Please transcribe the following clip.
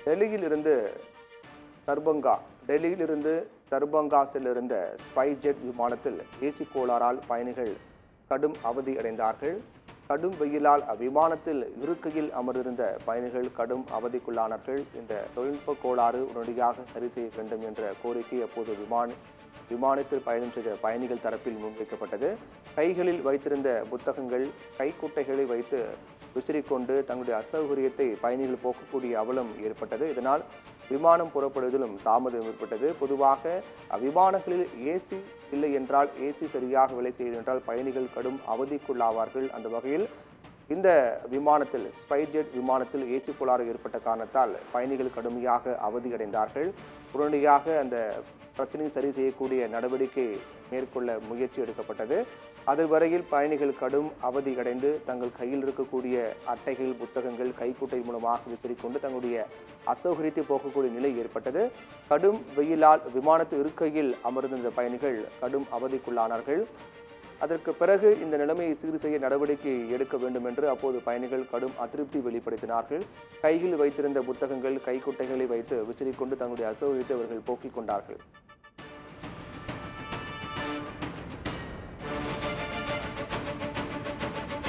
டெல்லியிலிருந்து தர்பங்கா டெல்லியிலிருந்து தர்பங்கா செல்லிருந்த ஸ்பைஸ்ஜெட் விமானத்தில் ஏசி கோளாறால் பயணிகள் கடும் அவதி அடைந்தார்கள். கடும் வெயிலால் அவ்விமானத்தில் இருக்கையில் அமர்ந்திருந்த பயணிகள் கடும் அவதிக்குள்ளானார்கள். இந்த தொழில்நுட்ப கோளாறு உடனடியாக சரி செய்ய வேண்டும் என்ற கோரிக்கை அப்போது விமானத்தில் பயணம் செய்த பயணிகள் தரப்பில் முன்வைக்கப்பட்டது. கைகளில் வைத்திருந்த புத்தகங்கள், கைக்குட்டைகளை வைத்து விசிறிக்கொண்டு தங்களுடைய அசௌகரியத்தை பயணிகள் போக்கக்கூடிய அவலம் ஏற்பட்டது. இதனால் விமானம் புறப்படுவதிலும் தாமதம் ஏற்பட்டது. பொதுவாக விமானங்களில் ஏசி இல்லை என்றால், ஏசி சரியாக வேலை செய்யவில்லை என்றால் பயணிகள் கடும் அவதிக்குள்ளாவார்கள். அந்த வகையில் இந்த விமானத்தில் ஸ்பைஸ்ஜெட் விமானத்தில் ஏசி கோளாறு ஏற்பட்ட காரணத்தால் பயணிகள் கடுமையாக அவதியடைந்தார்கள். உடனடியாக அந்த பிரச்சனையை சரி செய்யக்கூடிய நடவடிக்கை மேற்கொள்ள முயற்சி எடுக்கப்பட்டது. அதுவரையில் பயணிகள் கடும் அவதியடைந்து தங்கள் கையில் இருக்கக்கூடிய அட்டைகள், புத்தகங்கள் கைக்குட்டை மூலமாக விசிறிக்கொண்டு தங்களுடைய அசௌகரியத்தை போக்கக்கூடிய நிலை ஏற்பட்டது. கடும் வெயிலால் விமானத்து இருக்கையில் அமர்ந்திருந்த பயணிகள் கடும் அவதிக்குள்ளானார்கள். அதற்கு பிறகு இந்த நிலைமையை சீர் செய்ய நடவடிக்கை எடுக்க வேண்டும் என்று அப்போது பயணிகள் கடும் அதிருப்தி வெளிப்படுத்தினார்கள். கையில் வைத்திருந்த புத்தகங்கள், கைக்குட்டைகளை வைத்து விசிறிக்கொண்டு தங்களுடைய அசௌகரியத்தை அவர்கள் போக்கிக் கொண்டார்கள்.